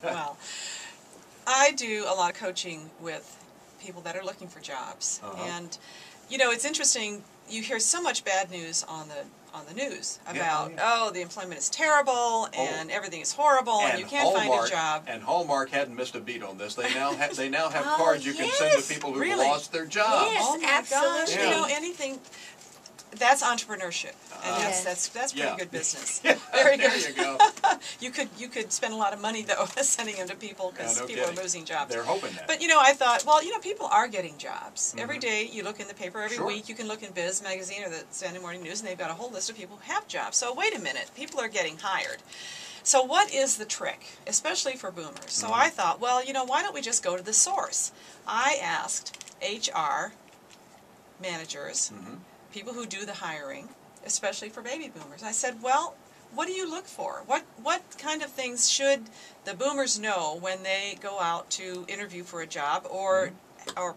Well, I do a lot of coaching with people that are looking for jobs, and you know, it's interesting. You hear so much bad news on the news about oh, the employment is terrible and everything is horrible and you can't find a job. And Hallmark hadn't missed a beat on this. They now have cards you can send to people who've lost their jobs. Yes, oh my absolutely. gosh! You know, anything. That's entrepreneurship, and that's pretty good business. Very good. There you go. you could spend a lot of money though sending them to people because people are losing jobs. They're hoping that. But you know, I thought, well, you know, people are getting jobs every day. You look in the paper every week. You can look in Biz Magazine or the Sunday Morning News, and they've got a whole list of people who have jobs. So wait a minute, people are getting hired. So what is the trick, especially for boomers? So I thought, well, you know, why don't we just go to the source? I asked HR managers. People who do the hiring, especially for baby boomers. I said, well, what do you look for? What kind of things should the boomers know when they go out to interview for a job or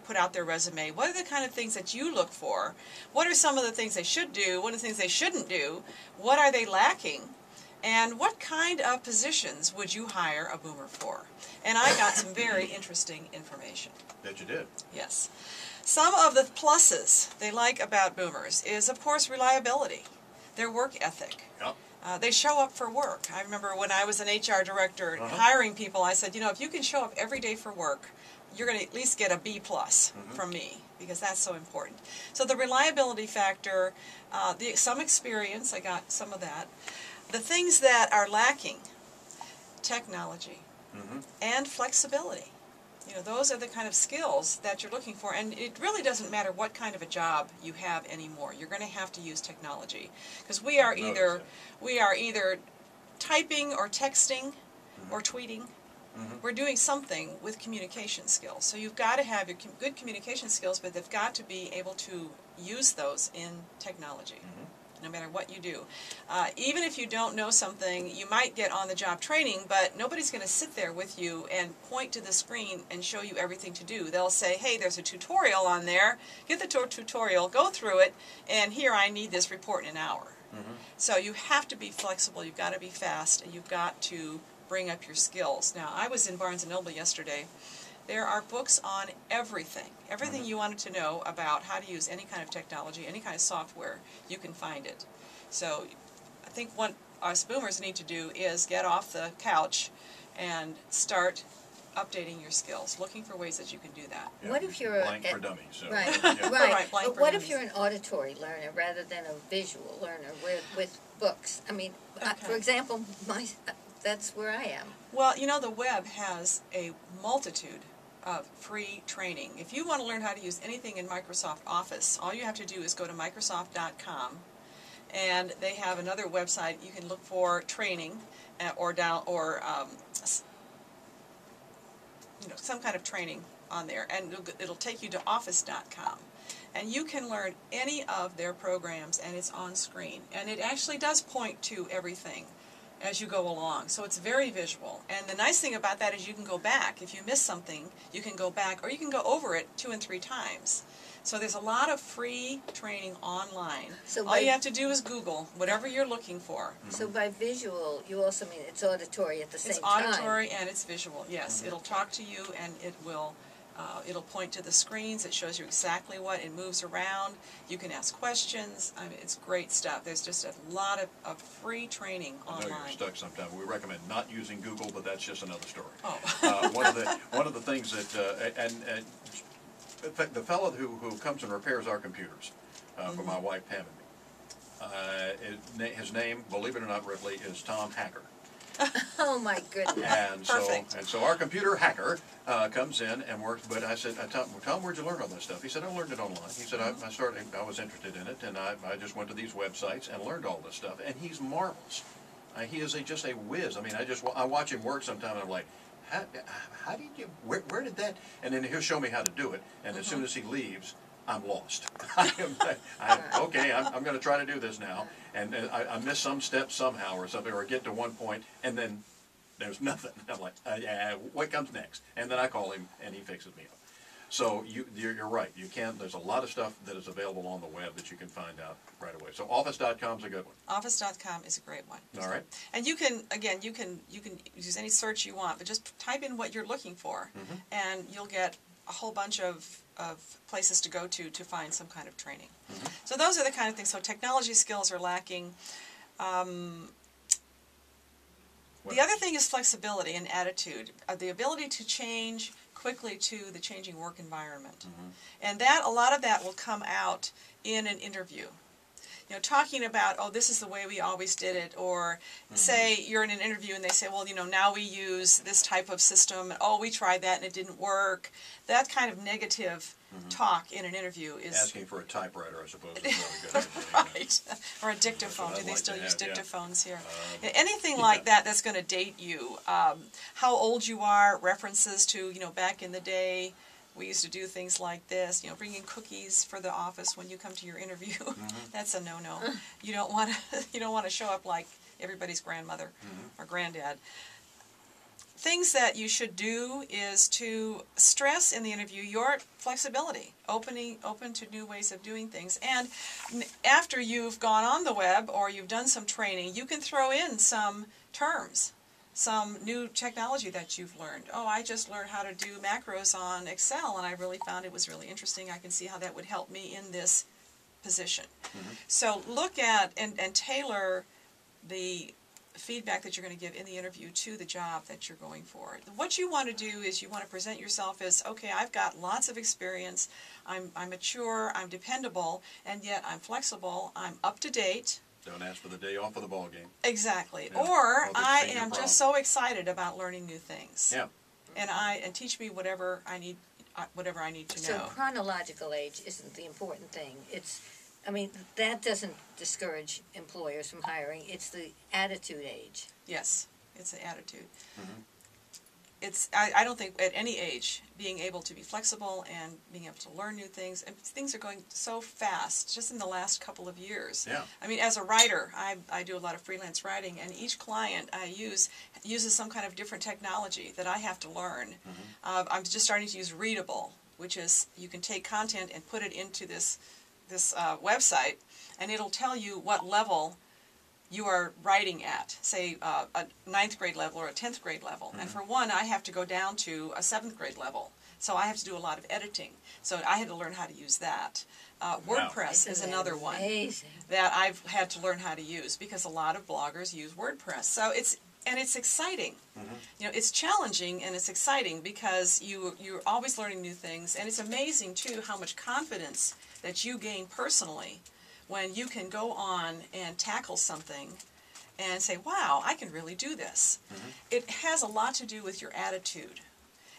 put out their resume? What are the kind of things that you look for? What are some of the things they should do? What are the things they shouldn't do? What are they lacking? And what kind of positions would you hire a boomer for? And I got some very interesting information. That you did. Yes. Some of the pluses they like about boomers is, of course, reliability, their work ethic. Yep. They show up for work. I remember when I was an HR director hiring people, I said, you know, if you can show up every day for work, you're going to at least get a B+ from me, because that's so important. So the reliability factor, some experience, I got some of that. The things that are lacking, technology and flexibility. You know, those are the kind of skills that you're looking for, and it really doesn't matter what kind of a job you have anymore. You're going to have to use technology, because we are either typing or texting or tweeting. We're doing something with communication skills. So you've got to have your good communication skills, but they've got to be able to use those in technology. No matter what you do. Even if you don't know something, you might get on-the-job training, but nobody's going to sit there with you and point to the screen and show you everything to do. They'll say, hey, there's a tutorial on there. Get the tutorial, go through it, and here I need this report in an hour. So you have to be flexible, you've got to be fast, and you've got to bring up your skills. Now, I was in Barnes & Noble yesterday. There are books on everything. Everything you wanted to know about how to use any kind of technology, any kind of software, you can find it. So I think what us boomers need to do is get off the couch and start updating your skills, looking for ways that you can do that. What if you're blank for dummies? So. Right. But what if you're an auditory learner rather than a visual learner with books? I mean, for example, that's where I am. Well, you know, the web has a multitude of free training. If you want to learn how to use anything in Microsoft Office, all you have to do is go to Microsoft.com, and they have another website. You can look for training or some kind of training on there, and it'll take you to Office.com. And you can learn any of their programs, and it's on screen. And it actually does point to everything as you go along. So it's very visual. And the nice thing about that is you can go back. If you miss something, you can go back, or you can go over it 2 and 3 times. So there's a lot of free training online. So all you have to do is Google whatever you're looking for. So by visual, you also mean it's auditory at the same time. It's auditory and it's visual, yes. It'll talk to you, and it'll point to the screens. It shows you exactly what it moves around. You can ask questions. I mean, it's great stuff. There's just a lot of free training online. I know you're stuck sometimes. We recommend not using Google, but that's just another story. Oh. One of the things that the fellow who comes and repairs our computers for my wife Pam and me, his name, believe it or not, Ripley, is Tom Hacker. Oh my goodness! And so our computer hacker comes in and works. But I said, Tom, where'd you learn all this stuff? He said, I learned it online. He said, I was interested in it, and I just went to these websites and learned all this stuff. And he's marvelous. He is just a whiz. I mean, I watch him work sometimes, and I'm like, how did you? Where did that? And then he'll show me how to do it. And as soon as he leaves, I'm lost. Okay, I'm going to try to do this now, and I miss some step somehow or something, or get to one point, and then there's nothing. I'm like, what comes next? And then I call him, and he fixes me up. So you're right. You can. There's a lot of stuff that is available on the web that you can find out right away. So office.com is a good one. Office.com is a great one. All right. And you can use any search you want, but just type in what you're looking for, and you'll get a whole bunch of places to go to find some kind of training. So those are the kind of things. So technology skills are lacking. The other thing is flexibility and attitude, the ability to change quickly to the changing work environment. And a lot of that will come out in an interview. You know, talking about, oh, this is the way we always did it, or say you're in an interview and they say, well, you know, now we use this type of system, and oh, we tried that and it didn't work. That kind of negative talk in an interview is... Asking for a typewriter, I suppose, is not a good idea. Right. Or a dictaphone. Do they like still use have, dictaphones here? Anything like that that's going to date you. How old you are, references to, you know, back in the day, we used to do things like this, you know, bringing cookies for the office when you come to your interview. That's a no-no. You don't want to show up like everybody's grandmother or granddad. Things that you should do is to stress in the interview your flexibility, open to new ways of doing things. And after you've gone on the web or you've done some training, you can throw in some terms, some new technology that you've learned. Oh, I just learned how to do macros on Excel, and I really found it was really interesting. I can see how that would help me in this position. So look at and tailor the feedback that you're going to give in the interview to the job that you're going for. What you want to do is you want to present yourself as, okay, I've got lots of experience, I'm mature, I'm dependable, and yet I'm flexible, I'm up to date. Don't ask for the day off of the ball game. Exactly. Yeah. Or I am just so excited about learning new things. Yeah. And teach me whatever I need to know. So chronological age isn't the important thing. I mean, that doesn't discourage employers from hiring. It's the attitude age. Yes, it's the attitude. I don't think at any age being able to be flexible and being able to learn new things, and things are going so fast just in the last couple of years. Yeah. I mean, as a writer, I do a lot of freelance writing, and each client I uses some kind of different technology that I have to learn. I'm just starting to use Readable, which is you can take content and put it into this website, and it'll tell you what level you are writing at, say a 9th grade level or a 10th grade level. And for one, I have to go down to a 7th grade level. So I have to do a lot of editing. So I had to learn how to use that. WordPress is another one that I've had to learn how to use because a lot of bloggers use WordPress. So it's exciting. You know, it's challenging and it's exciting because you're always learning new things, and it's amazing too how much confidence that you gain personally when you can go on and tackle something and say, wow, I can really do this. It has a lot to do with your attitude.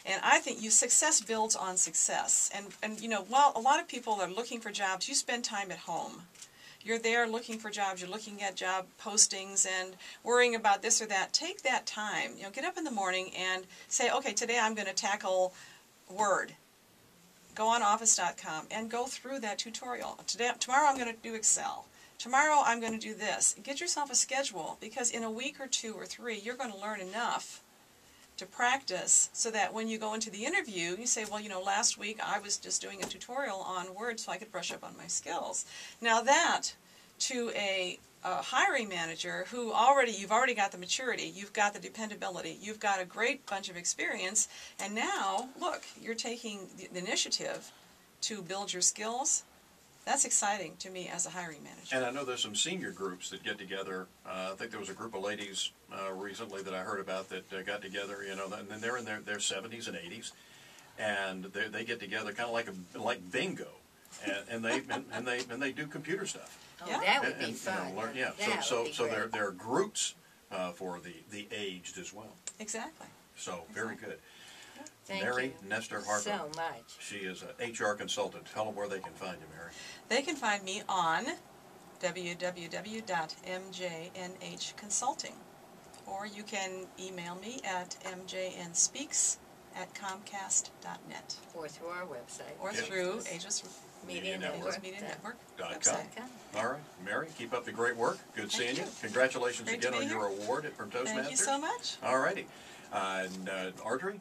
And I think success builds on success. And you know, while a lot of people are looking for jobs, you spend time at home. You're there looking for jobs, you're looking at job postings and worrying about this or that. Take that time. You know, get up in the morning and say, okay, today I'm going to tackle Word. Go on office.com and go through that tutorial. Tomorrow I'm going to do Excel. Tomorrow I'm going to do this. Get yourself a schedule, because in a week or 2 or 3 you're going to learn enough to practice so that when you go into the interview you say, well, you know, last week I was just doing a tutorial on Word so I could brush up on my skills. Now that, to a hiring manager who you've already got the maturity, you've got the dependability, you've got a great bunch of experience, and now, look, you're taking the initiative to build your skills. That's exciting to me as a hiring manager. And I know there's some senior groups that get together. I think there was a group of ladies recently that I heard about that got together, you know, and they're in their 70s and 80s, and they get together kind of like bingo, and they do computer stuff. Oh, yeah. That would be fun. You know, yeah. So there are groups for the aged as well. Exactly. So very good. Thank Mary you Nestor Harper. so much. She is an HR consultant. Tell them where they can find you, Mary. They can find me on www.mjnhconsulting, or you can email me at mjnspeaks@comcast.net. Or through our website. Or through Aegis Media Network. .com. All right. Mary, keep up the great work. Good seeing you. Congratulations again on your award from Toastmasters. Thank you so much. All righty. And Audrey?